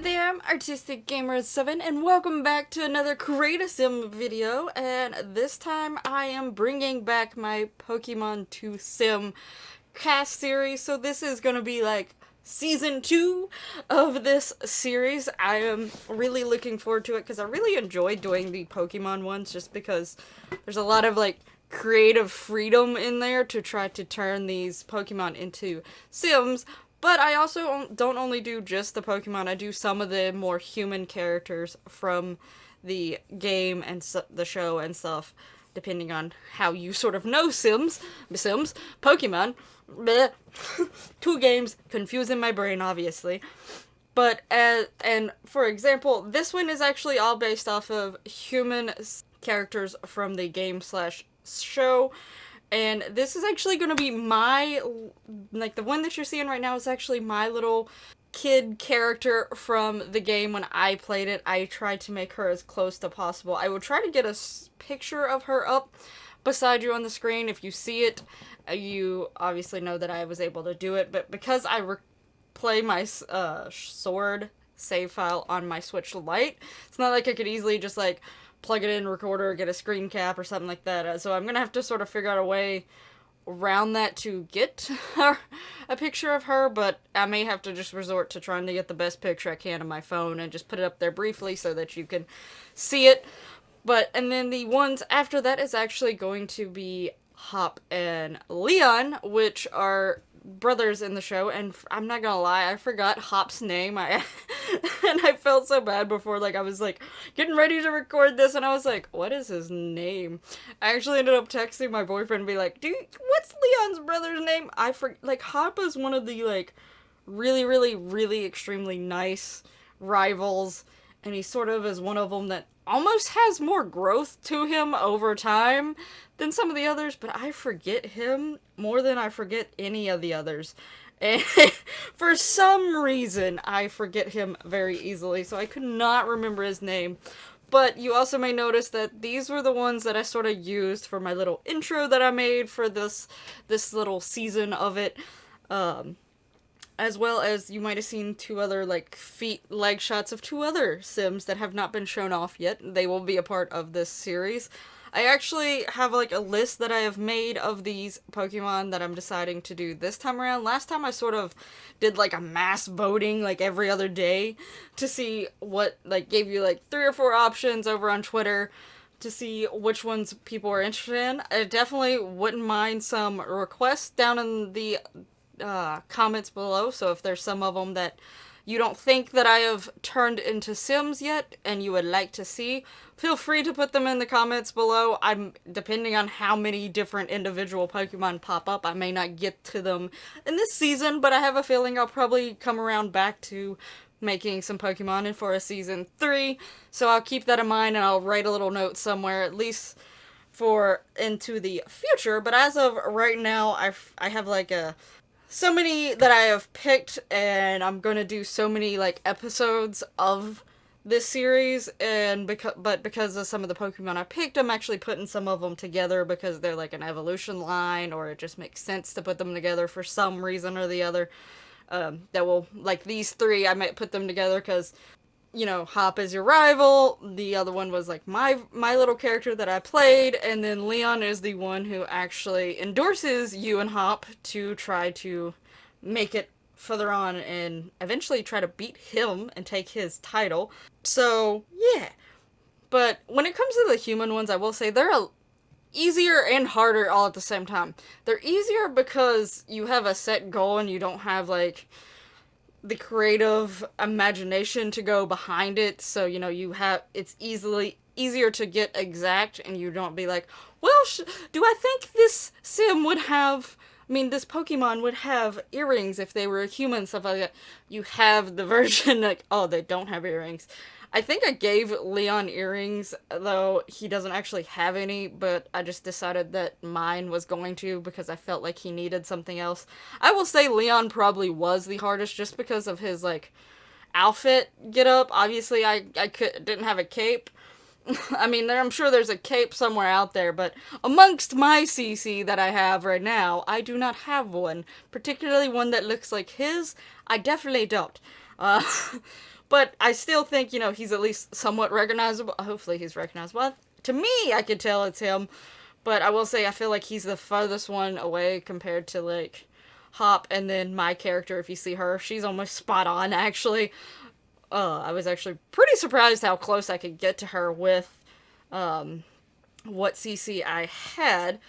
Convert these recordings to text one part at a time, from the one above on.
there, I'm Artistic Gamer 7 and welcome back to another Create a Sim video, and this time I am bringing back my Pokemon 2 Sim CAS series. So this is going to be like season 2 of this series. I am really looking forward to it because I really enjoy doing the Pokemon ones just because there's a lot of like creative freedom in there to try to turn these Pokemon into Sims. But I also don't only do just the Pokemon, I do some of the more human characters from the game and the show and stuff, depending on how you sort of know Sims, Pokemon. Bleh. Two games, confusing my brain, obviously. But, and for example, this one is actually all based off of human characters from the game slash show. And this is actually going to be my, like, the one that you're seeing right now is actually my little kid character from the game when I played it. I tried to make her as close to possible. I will try to get a picture of her up beside you on the screen. If you see it, you obviously know that I was able to do it. But because I play my sword save file on my Switch Lite, it's not like I could easily just, like, plug it in, recorder, or get a screen cap or something like that. So I'm gonna have to sort of figure out a way around that to get a picture of her, but I may have to just resort to trying to get the best picture I can on my phone and just put it up there briefly so that you can see it. And then the ones after that is actually going to be Hop and Leon, which are brothers in the show, and I'm not gonna lie, I forgot Hop's name. And I felt so bad before, like, I was, like, getting ready to record this, and I was like, what is his name? I actually ended up texting my boyfriend and be like, dude, what's Leon's brother's name? Like, Hop is one of the, like, really, really, really extremely nice rivals, and he sort of is one of them that almost has more growth to him over time than some of the others, but I forget him more than I forget any of the others. And for some reason, I forget him very easily, so I could not remember his name. But you also may notice that these were the ones that I sort of used for my little intro that I made for this little season of it. As well as you might have seen two other, like, leg shots of two other Sims that have not been shown off yet. They will be a part of this series. I actually have, like, a list that I have made of these Pokemon that I'm deciding to do this time around. Last time I sort of did, like, a mass voting, like, every other day to see what, like, gave you, like, 3 or 4 options over on Twitter to see which ones people were interested in. I definitely wouldn't mind some requests down in the comments below, so if there's some of them that you don't think that I have turned into Sims yet and you would like to see, feel free to put them in the comments below. Depending on how many different individual Pokemon pop up, I may not get to them in this season, but I have a feeling I'll probably come around back to making some Pokemon in for a season 3, so I'll keep that in mind and I'll write a little note somewhere, at least for into the future. But as of right now, I have like so many that I have picked, and I'm gonna do so many, like, episodes of this series, and because of some of the Pokemon I picked, I'm actually putting some of them together because they're, like, an evolution line, or it just makes sense to put them together for some reason or the other. That will, like, these 3, I might put them together because, you know, Hop is your rival, the other one was, like, my little character that I played, and then Leon is the one who actually endorses you and Hop to try to make it further on and eventually try to beat him and take his title. So, yeah. But when it comes to the human ones, I will say they're easier and harder all at the same time. They're easier because you have a set goal and you don't have, like, the creative imagination to go behind it, so, you know, it's easier to get exact, and you don't be like, well, do I think this Sim would have, this Pokemon would have earrings if they were a human, stuff like that. You have the version, like, oh, they don't have earrings. I think I gave Leon earrings, though he doesn't actually have any, but I just decided that mine was going to because I felt like he needed something else. I will say Leon probably was the hardest just because of his, like, outfit get-up. Obviously, I didn't have a cape. I'm sure there's a cape somewhere out there, but amongst my CC that I have right now, I do not have one. Particularly one that looks like his, I definitely don't. But I still think, he's at least somewhat recognizable. Hopefully he's recognizable. To me, I could tell it's him. But I will say, I feel like he's the farthest one away compared to, like, Hop. And then my character, if you see her, she's almost spot on, actually. I was actually pretty surprised how close I could get to her with what CC I had.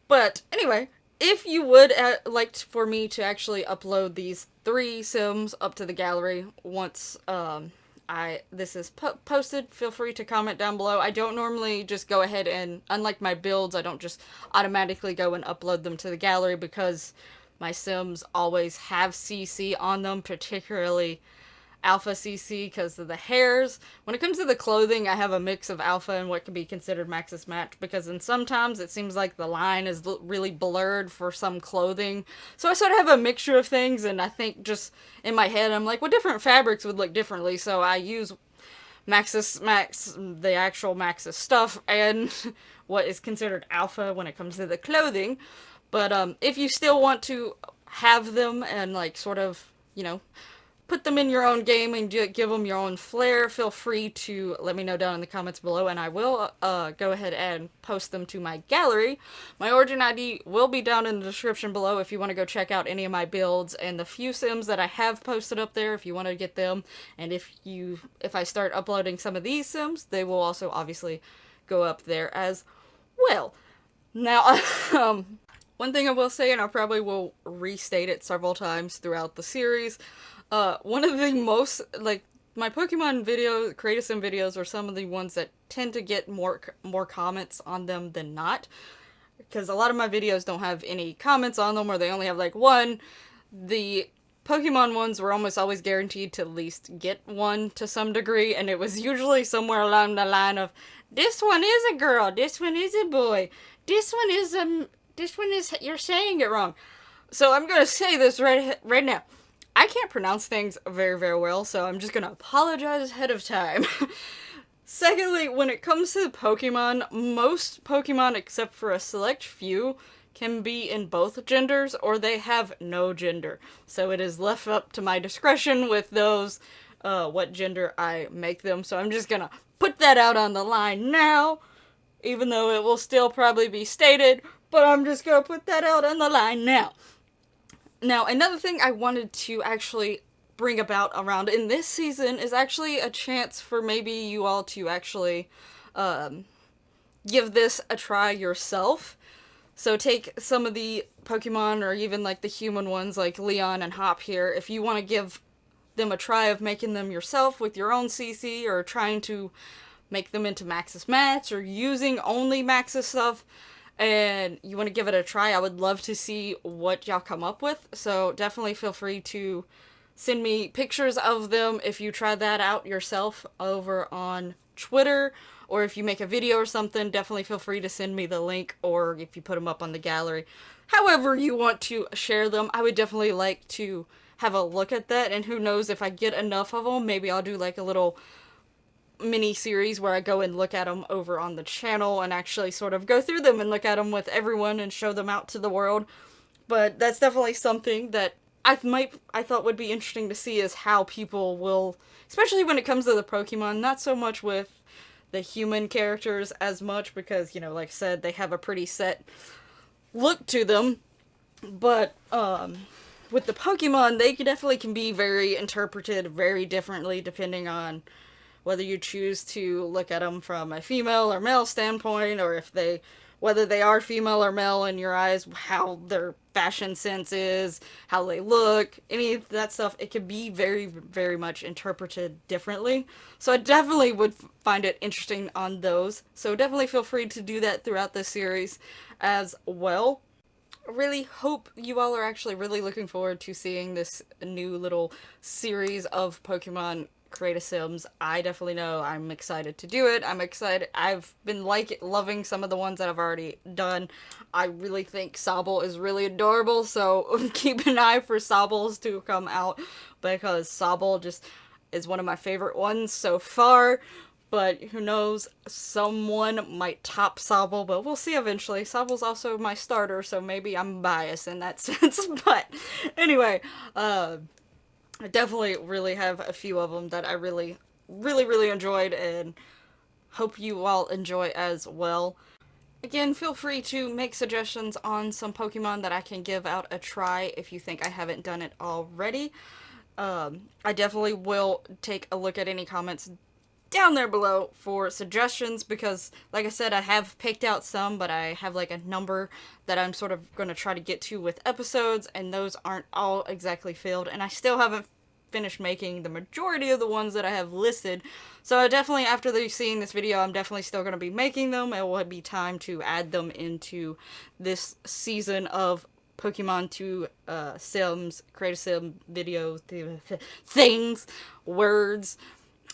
But anyway, if you would like for me to actually upload these 3 Sims up to the gallery once this is posted, feel free to comment down below. I don't normally just go ahead and, unlike my builds, I don't just automatically go and upload them to the gallery because my Sims always have CC on them, particularly Alpha CC because of the hairs. When it comes to the clothing, I have a mix of Alpha and what can be considered Maxis match, because sometimes it seems like the line is really blurred for some clothing. So I sort of have a mixture of things, and I think just in my head, I'm like, well, different fabrics would look differently, so I use the actual Maxis stuff, and what is considered Alpha when it comes to the clothing. But if you still want to have them and, like, sort of, put them in your own game and give them your own flair, feel free to let me know down in the comments below, and I will go ahead and post them to my gallery. My origin ID will be down in the description below if you want to go check out any of my builds and the few Sims that I have posted up there if you want to get them. And if I start uploading some of these Sims, they will also obviously go up there as well. Now, one thing I will say, and I probably will restate it several times throughout the series, one of the most, like, my Pokemon video, Create a Sim videos are some of the ones that tend to get more comments on them than not. Because a lot of my videos don't have any comments on them, or they only have, like, one. The Pokemon ones were almost always guaranteed to at least get one to some degree, and it was usually somewhere along the line of, this one is a girl, this one is a boy, this one is, you're saying it wrong. So I'm gonna say this right now. I can't pronounce things very, very well, so I'm just gonna apologize ahead of time. Secondly, when it comes to the Pokemon, most Pokemon, except for a select few, can be in both genders, or they have no gender. So it is left up to my discretion with those, what gender I make them. So I'm just gonna put that out on the line now, even though it will still probably be stated, but I'm just gonna put that out on the line now. Now, another thing I wanted to actually bring about around in this season is actually a chance for maybe you all to actually give this a try yourself. So take some of the Pokemon, or even like the human ones like Leon and Hop here, if you want to give them a try of making them yourself with your own CC, or trying to make them into Maxis Match, or using only Maxis stuff, and you want to give it a try, I would love to see what y'all come up with. So definitely feel free to send me pictures of them if you try that out yourself over on Twitter, or if you make a video or something, definitely feel free to send me the link, or if you put them up on the gallery. However you want to share them, I would definitely like to have a look at that, and who knows, if I get enough of them, maybe I'll do like a little mini series where I go and look at them over on the channel and actually sort of go through them and look at them with everyone and show them out to the world. But that's definitely something that I thought would be interesting to see, is how people will, especially when it comes to the Pokemon, not so much with the human characters as much, because, like I said, they have a pretty set look to them, but with the Pokemon, they definitely can be very interpreted very differently depending on whether you choose to look at them from a female or male standpoint, or whether they are female or male in your eyes, how their fashion sense is, how they look, any of that stuff. It can be very, very much interpreted differently. So I definitely would find it interesting on those. So definitely feel free to do that throughout this series as well. I really hope you all are actually really looking forward to seeing this new little series of Pokemon Create a Sims. I definitely know I'm excited to do it. I'm excited. I've been loving some of the ones that I've already done. I really think Sobble is really adorable, so keep an eye for Sobbles to come out, because Sobble just is one of my favorite ones so far. But who knows, someone might top Sobble, but we'll see eventually. Sobble's also my starter, so maybe I'm biased in that sense. But anyway, I definitely really have a few of them that I really enjoyed, and hope you all enjoy as well. Again, feel free to make suggestions on some Pokemon that I can give out a try if you think I haven't done it already. I definitely will take a look at any comments down there below for suggestions because, like I said, I have picked out some, but I have like a number that I'm sort of going to try to get to with episodes, and those aren't all exactly filled, and I still haven't finished making the majority of the ones that I have listed. So I definitely, after seeing this video, I'm definitely still going to be making them. It will be time to add them into this season of Pokemon 2 Sims, create a sim video things, words.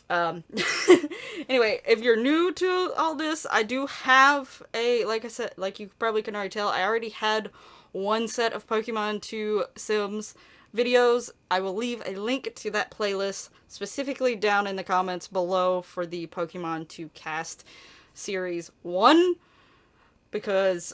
Anyway, if you're new to all this, I do have like I said, like you probably can already tell, I already had one set of Pokemon 2 Sims videos. I will leave a link to that playlist specifically down in the comments below for the Pokemon 2 Cast Series 1, because,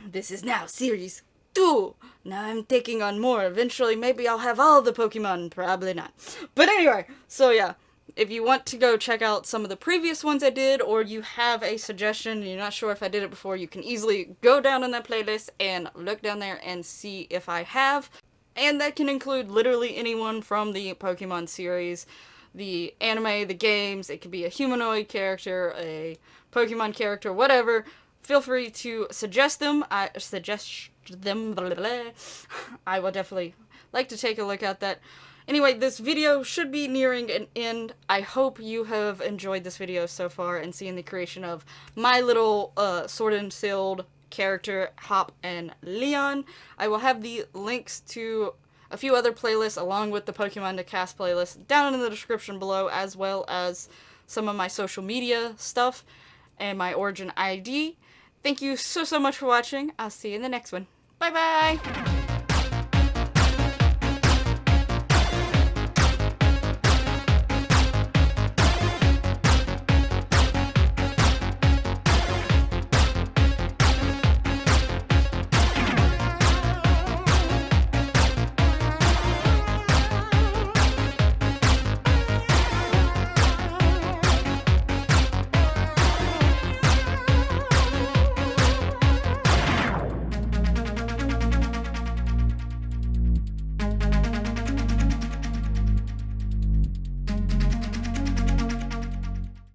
this is now Series 2. Now I'm taking on more. Eventually, maybe I'll have all the Pokemon. Probably not. But anyway, so yeah. If you want to go check out some of the previous ones I did, or you have a suggestion and you're not sure if I did it before, you can easily go down in that playlist and look down there and see if I have. And that can include literally anyone from the Pokemon series, the anime, the games. It could be a humanoid character, a Pokemon character, whatever. Feel free to suggest them. I will definitely like to take a look at that. Anyway, this video should be nearing an end. I hope you have enjoyed this video so far and seen the creation of my little Sword and Shield character, Hop and Leon. I will have the links to a few other playlists along with the Pokemon to Cast playlist down in the description below, as well as some of my social media stuff and my origin ID. Thank you so much for watching. I'll see you in the next one. Bye bye!